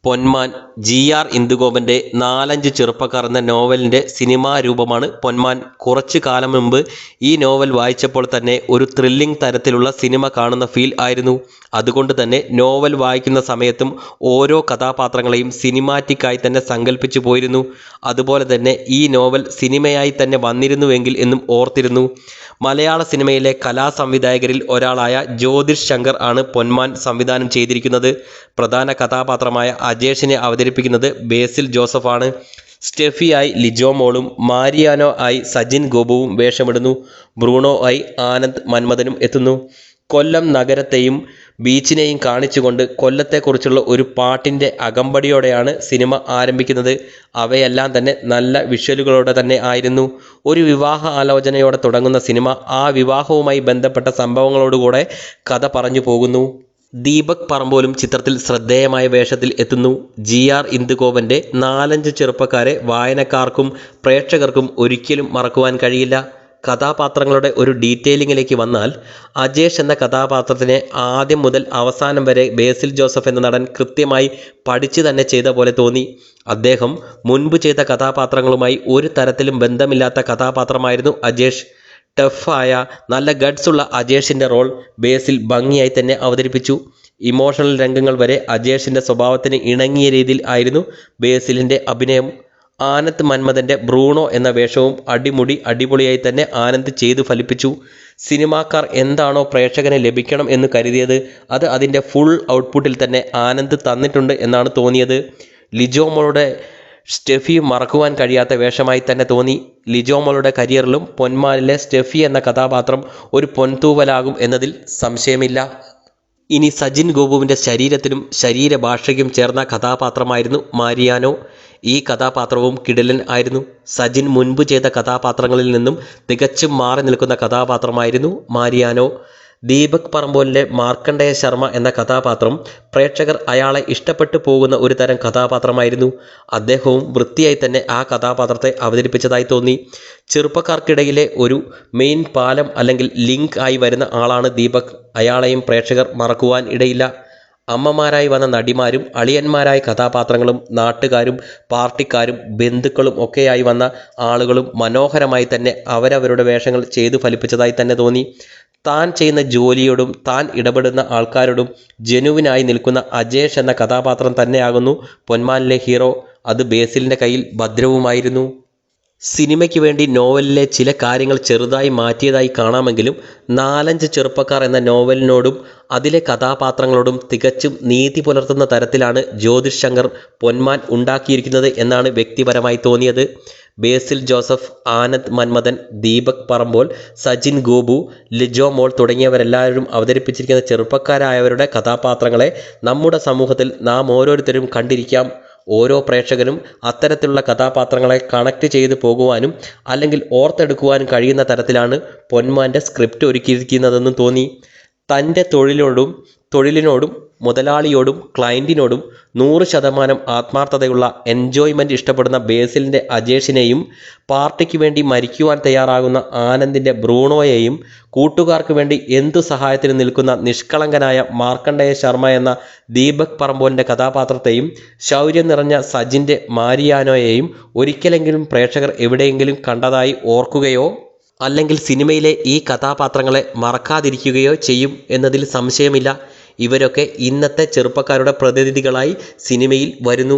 പൊന്മാൻ ജി.ആർ. ഇന്ദുഗോപൻ്റെ 4-5 ചെറുപ്പക്കാർ എന്ന നോവലിൻ്റെ സിനിമാ രൂപമാണ് പൊന്മാൻ. കുറച്ചു കാലം മുമ്പ് ഈ നോവൽ വായിച്ചപ്പോൾ തന്നെ ഒരു ത്രില്ലിംഗ് തരത്തിലുള്ള സിനിമ കാണുന്ന ഫീൽ ആയിരുന്നു. അതുകൊണ്ട് തന്നെ നോവൽ വായിക്കുന്ന സമയത്തും ഓരോ കഥാപാത്രങ്ങളെയും സിനിമാറ്റിക്കായി തന്നെ സങ്കല്പിച്ചു പോയിരുന്നു. അതുപോലെ തന്നെ ഈ നോവൽ സിനിമയായി തന്നെ വന്നിരുന്നുവെങ്കിൽ എന്നും ഓർത്തിരുന്നു. മലയാള സിനിമയിലെ കലാസംവിധായകരിൽ ഒരാളായ ജ്യോതിഷ് ശങ്കർ ആണ് പൊന്മാൻ സംവിധാനം ചെയ്തിരിക്കുന്നത്. പ്രധാന കഥാപാത്രമായ അജേഷിനെ അവതരിപ്പിക്കുന്നത് ബേസിൽ ജോസഫാണ്. സ്റ്റെഫിയായി ലിജോ മോളും മാരിയാനോ ആയി സജിൻ ഗോപുവും വേഷമിടുന്നു. ബ്രൂണോ ആയി ആനന്ദ് മന്മഥനും എത്തുന്നു. കൊല്ലം നഗരത്തെയും ബീച്ചിനെയും കാണിച്ചുകൊണ്ട് കൊല്ലത്തെക്കുറിച്ചുള്ള ഒരു പാട്ടിൻ്റെ അകമ്പടിയോടെയാണ് സിനിമ ആരംഭിക്കുന്നത്. അവയെല്ലാം തന്നെ നല്ല വിഷ്വലുകളോടെ തന്നെ ആയിരുന്നു. ഒരു വിവാഹ ആലോചനയോടെ തുടങ്ങുന്ന സിനിമ ആ വിവാഹവുമായി ബന്ധപ്പെട്ട സംഭവങ്ങളോടുകൂടെ കഥ പറഞ്ഞു പോകുന്നു. ദീപക് പറമ്പോലും ചിത്രത്തിൽ ശ്രദ്ധേയമായ വേഷത്തിൽ എത്തുന്നു. ജി.ആർ. ഇന്ദുഗോപൻ്റെ 4-5 ചെറുപ്പക്കാരെ വായനക്കാർക്കും പ്രേക്ഷകർക്കും ഒരിക്കലും മറക്കുവാൻ കഴിയില്ല. കഥാപാത്രങ്ങളുടെ ഒരു ഡീറ്റെയിലിങ്ങിലേക്ക് വന്നാൽ, അജേഷ് എന്ന കഥാപാത്രത്തിനെ ആദ്യം മുതൽ അവസാനം വരെ ബേസിൽ ജോസഫ് എന്ന നടൻ കൃത്യമായി പഠിച്ചു തന്നെ ചെയ്ത പോലെ തോന്നി. അദ്ദേഹം മുൻപ് ചെയ്ത കഥാപാത്രങ്ങളുമായി ഒരു തരത്തിലും ബന്ധമില്ലാത്ത കഥാപാത്രമായിരുന്നു അജേഷ്. ടഫായ നല്ല ഗഡ്സുള്ള അജേഷിൻ്റെ റോൾ ബേസിൽ ഭംഗിയായി തന്നെ അവതരിപ്പിച്ചു. ഇമോഷണൽ രംഗങ്ങൾ വരെ അജേഷിൻ്റെ സ്വഭാവത്തിന് ഇണങ്ങിയ രീതിയിൽ ആയിരുന്നു ബേസിലിൻ്റെ അഭിനയം. ആനന്ദ് മന്മഥൻ്റെ ബ്രൂണോ എന്ന വേഷവും അടിപൊളിയായി തന്നെ ആനന്ദ് ചെയ്തു ഫലിപ്പിച്ചു. സിനിമാക്കാർ എന്താണോ പ്രേക്ഷകന് ലഭിക്കണം എന്ന് കരുതിയത് അത് അതിൻ്റെ ഫുൾ ഔട്ട്പുട്ടിൽ തന്നെ ആനന്ദ് തന്നിട്ടുണ്ട് എന്നാണ് തോന്നിയത്. ലിജോ മോളുടെ സ്റ്റെഫി മറക്കുവാൻ കഴിയാത്ത വേഷമായി തന്നെ തോന്നി. ലിജോ മോളുടെ കരിയറിലും പൊന്മാനിലെ സ്റ്റെഫി എന്ന കഥാപാത്രം ഒരു പൊൻതൂവലാകും എന്നതിൽ സംശയമില്ല. ഇനി സജിൻ ഗോപുവിൻ്റെ ശരീരത്തിനും ശരീരഭാഷയ്ക്കും ചേർന്ന കഥാപാത്രമായിരുന്നു മാരിയാനോ. ഈ കഥാപാത്രവും കിടിലൻ ആയിരുന്നു. സജിൻ മുൻപ് ചെയ്ത കഥാപാത്രങ്ങളിൽ നിന്നും തികച്ചും മാറി നിൽക്കുന്ന കഥാപാത്രമായിരുന്നു മാരിയാനോ. ദീപക് പറമ്പോലിൻ്റെ മാർക്കണ്ഡേയ ശർമ്മ എന്ന കഥാപാത്രം പ്രേക്ഷകർ അയാളെ ഇഷ്ടപ്പെട്ടു പോകുന്ന ഒരു തരം കഥാപാത്രമായിരുന്നു. അദ്ദേഹവും വൃത്തിയായി തന്നെ ആ കഥാപാത്രത്തെ അവതരിപ്പിച്ചതായി തോന്നി. ചെറുപ്പക്കാർക്കിടയിലെ ഒരു മെയിൻ പാലം അല്ലെങ്കിൽ ലിങ്ക് ആയി വരുന്ന ആളാണ് ദീപക്. അയാളെയും പ്രേക്ഷകർ മറക്കുവാൻ ഇടയില്ല. അമ്മമാരായി വന്ന നടിമാരും അളിയന്മാരായ കഥാപാത്രങ്ങളും നാട്ടുകാരും പാർട്ടിക്കാരും ബന്ധുക്കളും ഒക്കെയായി വന്ന ആളുകളും മനോഹരമായി തന്നെ അവരവരുടെ വേഷങ്ങൾ ചെയ്തു ഫലിപ്പിച്ചതായി തന്നെ തോന്നി. താൻ ചെയ്യുന്ന ജോലിയോടും താൻ ഇടപെടുന്ന ആൾക്കാരോടും ജെനുവിനായി നിൽക്കുന്ന അജേഷ് എന്ന കഥാപാത്രം തന്നെയാകുന്നു പൊന്മാനിലെ ഹീറോ. അത് ബേസിലിൻ്റെ കയ്യിൽ ഭദ്രവുമായിരുന്നു. സിനിമയ്ക്ക് വേണ്ടി നോവലിലെ ചില കാര്യങ്ങൾ ചെറുതായി മാറ്റിയതായി കാണാമെങ്കിലും 4-5 ചെറുപ്പക്കാർ എന്ന നോവലിനോടും അതിലെ കഥാപാത്രങ്ങളോടും തികച്ചും നീതി പുലർത്തുന്ന തരത്തിലാണ് ജ്യോതിഷ് ശങ്കർ പൊന്മാൻ ഉണ്ടാക്കിയിരിക്കുന്നത് എന്നാണ് വ്യക്തിപരമായി തോന്നിയത്. ബേസിൽ ജോസഫ്, ആനന്ദ് മന്മഥൻ, ദീപക് പറമ്പോൾ, സജിൻ ഗോപു, ലിജോ മോൾ തുടങ്ങിയവരെല്ലാവരും അവതരിപ്പിച്ചിരിക്കുന്ന ചെറുപ്പക്കാരായവരുടെ കഥാപാത്രങ്ങളെ നമ്മുടെ സമൂഹത്തിൽ നാം ഓരോരുത്തരും കണ്ടിരിക്കാം. ഓരോ പ്രേക്ഷകനും അത്തരത്തിലുള്ള കഥാപാത്രങ്ങളെ കണക്ട് ചെയ്തു പോകുവാനും അല്ലെങ്കിൽ ഓർത്തെടുക്കുവാനും കഴിയുന്ന തരത്തിലാണ് പൊന്മാൻ്റെ സ്ക്രിപ്റ്റ് ഒരുക്കിയിരിക്കുന്നതെന്ന് തോന്നി. തൻ്റെ തൊഴിലിനോടും മുതലാളിയോടും ക്ലയൻറ്റിനോടും 100% ആത്മാർത്ഥതയുള്ള എൻജോയ്മെൻറ്റ് ഇഷ്ടപ്പെടുന്ന ബേസിലിൻ്റെ അജേഷിനെയും പാർട്ടിക്ക് വേണ്ടി മരിക്കുവാൻ തയ്യാറാകുന്ന ആനന്ദിൻ്റെ ബ്രൂണോയെയും കൂട്ടുകാർക്ക് വേണ്ടി എന്തു സഹായത്തിന് നിൽക്കുന്ന നിഷ്കളങ്കനായ മാർക്കണ്ഡേയ ശർമ്മ എന്ന ദീപക് പറമ്പോലിൻ്റെ കഥാപാത്രത്തെയും ശൗര്യം നിറഞ്ഞ സജിൻ്റെ മാരിയാനോയെയും ഒരിക്കലെങ്കിലും പ്രേക്ഷകർ എവിടെയെങ്കിലും കണ്ടതായി ഓർക്കുകയോ അല്ലെങ്കിൽ സിനിമയിലെ ഈ കഥാപാത്രങ്ങളെ മറക്കാതിരിക്കുകയോ ചെയ്യും എന്നതിൽ സംശയമില്ല. ഇവരൊക്കെ ഇന്നത്തെ ചെറുപ്പക്കാരുടെ പ്രതിനിധികളായി സിനിമയിൽ വരുന്നു.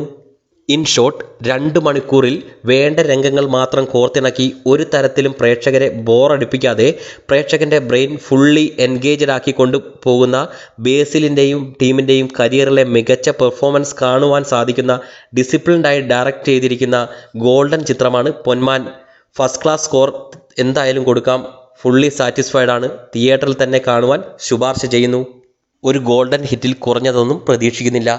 ഇൻ ഷോർട്ട്, 2 മണിക്കൂറിൽ വേണ്ട രംഗങ്ങൾ മാത്രം കോർത്തിണക്കി ഒരു തരത്തിലും പ്രേക്ഷകരെ ബോറടിപ്പിക്കാതെ പ്രേക്ഷകൻ്റെ ബ്രെയിൻ ഫുള്ളി എൻഗേജ്ഡ് ആക്കിക്കൊണ്ട് പോകുന്ന ബേസിലിൻ്റെയും ടീമിൻ്റെയും കരിയറിലെ മികച്ച പെർഫോമൻസ് കാണുവാൻ സാധിക്കുന്ന ഡിസിപ്ലിൻഡായി ഡയറക്റ്റ് ചെയ്തിരിക്കുന്ന ഗോൾഡൻ ചിത്രമാണ് പൊന്മാൻ. ഫസ്റ്റ് ക്ലാസ് സ്കോർ എന്തായാലും കൊടുക്കാം. ഫുള്ളി സാറ്റിസ്ഫൈഡ് ആണ്. തിയേറ്ററിൽ തന്നെ കാണുവാൻ ശുപാർശ ചെയ്യുന്നു. ഒരു ഗോൾഡൻ ഹിറ്റിൽ കുറഞ്ഞതൊന്നും പ്രതീക്ഷിക്കുന്നില്ല.